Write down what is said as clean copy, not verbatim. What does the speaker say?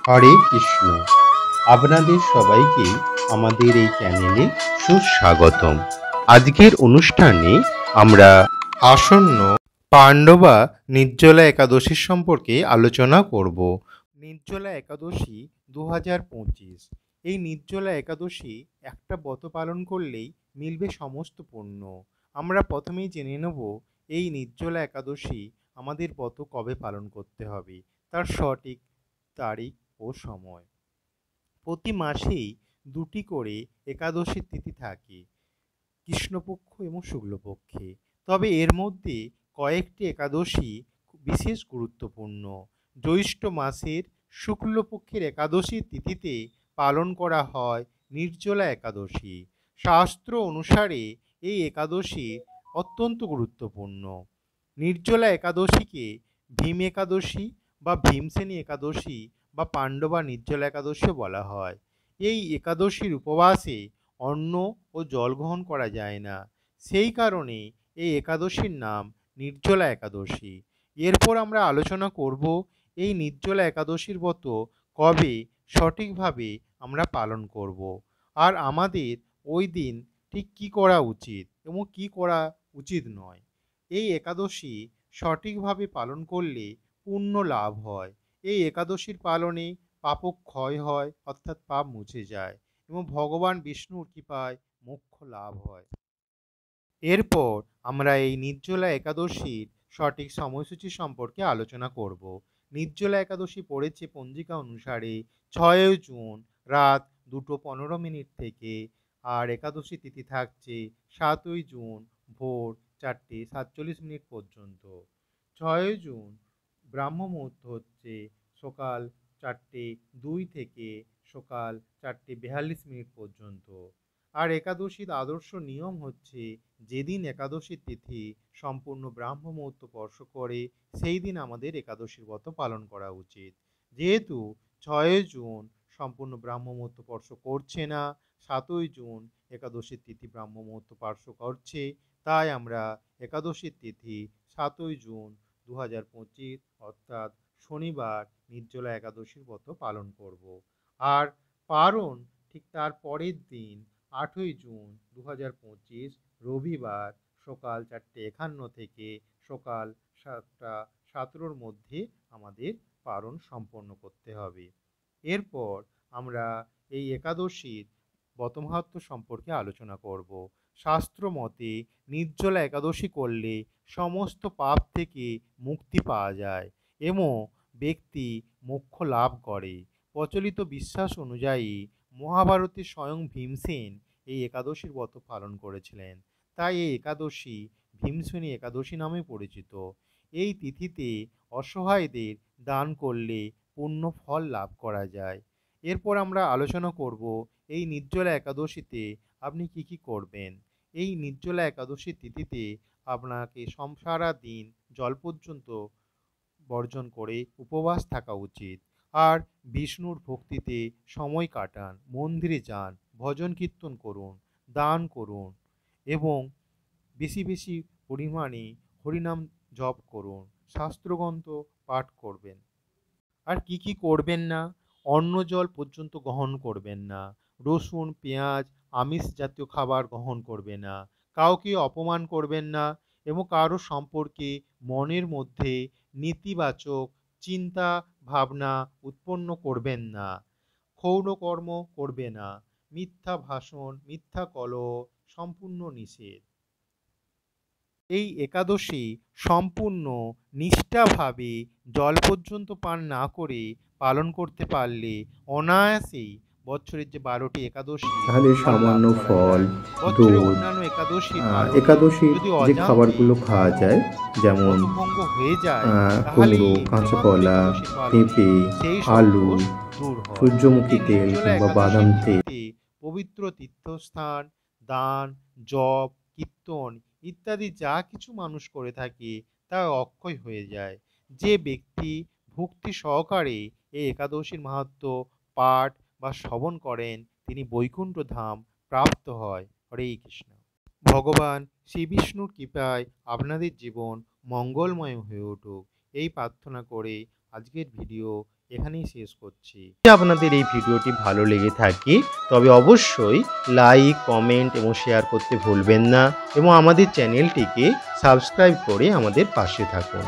হরে কৃষ্ণ। আপনাদের সবাইকে আমাদের এই চ্যানেলে সুস্বাগতম। আজকের অনুষ্ঠানে আমরা আসন্ন পাণ্ডবা নির্জলা একাদশীর সম্পর্কে আলোচনা করব। নির্জলা একাদশী 2025। এই নির্জলা একাদশী একটা ব্রত পালন করলেই মিলবে সমস্ত পুণ্য। আমরা প্রথমেই জেনে নেব এই নির্জলা একাদশী আমাদের ব্রত কবে পালন করতে হবে, তার সঠিক তারিখ ও সময়। প্রতি মাসেই দুটি করে একাদশীর তিথি থাকে, কৃষ্ণপক্ষ এবং শুক্লপক্ষে। তবে এর মধ্যে কয়েকটি একাদশী বিশেষ গুরুত্বপূর্ণ। জ্যৈষ্ঠ মাসের শুক্লপক্ষের একাদশীর তিথিতে পালন করা হয় নির্জলা একাদশী। শাস্ত্র অনুসারে এই একাদশী অত্যন্ত গুরুত্বপূর্ণ। নির্জলা একাদশীকে ভীম একাদশী বা ভীমসেনী একাদশী বা পাণ্ডবা নির্জলা একাদশীও বলা হয়। এই একাদশীর উপবাসে অন্ন ও জল গ্রহণ করা যায় না, সেই কারণে এই একাদশীর নাম নির্জলা একাদশী। এরপর আমরা আলোচনা করব এই নির্জলা একাদশীর ব্রত কবে সঠিকভাবে আমরা পালন করব, আর আমাদের ওই দিন ঠিক কী করা উচিত এবং কী করা উচিত নয়। এই একাদশী সঠিকভাবে পালন করলে পুণ্য লাভ হয়। এই একাদশীর পালনে পাপক্ষয় হয়, অর্থাৎ পাপ মুছে যায় এবং ভগবান বিষ্ণুর কৃপায় মোক্ষ লাভ হয়। এরপর আমরা এই নির্জলা একাদশীর সঠিক সময়সূচি সম্পর্কে আলোচনা করব। নির্জলা একাদশী পড়েছে পঞ্জিকা অনুসারে 6 জুন রাত 2:15 থেকে, আর একাদশী তিথি থাকছে 7 জুন ভোর 4:47 পর্যন্ত। 6 জুন ব্রাহ্ম মুহূর্ত হচ্ছে সকাল 4:02 থেকে সকাল 4:42 পর্যন্ত। আর একাদশীর আদর্শ নিয়ম হচ্ছে যেদিন একাদশীর তিথি সম্পূর্ণ ব্রাহ্ম মুহূর্ত স্পর্শ করে সেই দিন আমাদের একাদশীর ব্রত পালন করা উচিত। যেহেতু 6 জুন সম্পূর্ণ ব্রাহ্ম মুহূর্ত স্পর্শ করছে না, 7 জুন একাদশীর তিথি ব্রাহ্ম মুহূর্ত স্পর্শ করছে, তাই আমরা একাদশীর তিথি 7 জুন 2025 অর্থাৎ শনিবার নির্জলা একাদশীর ব্রত পালন করব। আর পারণ ঠিক তার পরের দিন 8 জুন 2025 রবিবার সকাল 4:51 থেকে সকাল 7:17 মধ্যে আমাদের পারণ সম্পন্ন করতে হবে। এরপর আমরা এই একাদশীর ব্রতমাহাত্ম্য সম্পর্কে আলোচনা করব। শাস্ত্র মতে নির্জলা একাদশী করলে সমস্ত পাপ থেকে মুক্তি পাওয়া যায় এবং ব্যক্তি মোক্ষ লাভ করে। প্রচলিত বিশ্বাস অনুযায়ী মহাভারতে স্বয়ং ভীমসেন এই একাদশীর ব্রত পালন করেছিলেন, তাই এই একাদশী ভীমসেনী একাদশী নামে পরিচিত। এই তিথিতে অসহায়দের দান করলে পুণ্য ফল লাভ করা যায়। এরপর আমরা আলোচনা করব এই নির্জলা একাদশীতে আপনি কি কি করবেন। এই নির্জলা একাদশীর তিথিতে আপনাকে সারা দিন জল পর্যন্ত বর্জন করে উপবাস থাকা উচিত। আর বিষ্ণুর ভক্তিতে সময় কাটান, মন্দিরে যান, ভজন কীর্তন করুন, দান করুন এবং বেশি বেশি পরিমাণে হরিনাম জপ করুন, শাস্ত্রগ্রন্থ পাঠ করবেন। আর কি কি করবেন না, অন্ন জল পর্যন্ত গ্রহণ করবেন না, রসুন পেঁয়াজ আমিষ জাতীয় খাবার গ্রহণ করবে না, কাউকে অপমান করবেন না এবং কারো সম্পর্কে মনের মধ্যে নেতিবাচক চিন্তা ভাবনা উৎপন্ন করবেন না, ক্ষৌণ কর্ম করবে না, মিথ্যা ভাষণ মিথ্যা কলহ সম্পূর্ণ নিষেধ। এই একাদশী সম্পূর্ণ নিষ্ঠাভাবে জল পর্যন্ত পান না করে পালন করতে পারলে অনায়াসেই বছরের যে 12টি একাদশী তাহলে সামান্য ফল, বছরের দুধ, অন্যান্য একাদশী একাদশীর যদি যে অজান্তে খাবারগুলো খাওয়া যায় যেমন ব্রতভঙ্গ হয়ে যায় তাহলে কুমড়ো, কাঁচকলা, পেঁপে, সেই আলু, সংকোচ দূর হয়। সূর্যমুখী এই তেল নির্জলা কিংবা একাদশীর বাদাম তেল তিথিতে পবিত্র তীর্থস্থান, দান, জপ, কীর্তন ইত্যাদি যা কিছু মানুষ করে থাকে তা অক্ষয় হয়ে যায়। যে ব্যক্তি ভক্তি সহকারে এই একাদশীর মাহাত্ম্য পাঠ বা শ্রবণ করেন তিনি বৈকুণ্ঠ ধাম প্রাপ্ত হয়। হরে কৃষ্ণ। ভগবান শ্রী বিষ্ণুর কৃপায় আপনাদের জীবন মঙ্গলময় হয়ে উঠুক এই প্রার্থনা করে আজকের ভিডিও এখানেই শেষ করছি। যদি আপনাদের এই ভিডিওটি ভালো লেগে থাকে তবে অবশ্যই লাইক, কমেন্ট এবং শেয়ার করতে ভুলবেন না এবং আমাদের চ্যানেলটিকে সাবস্ক্রাইব করে আমাদের পাশে থাকুন।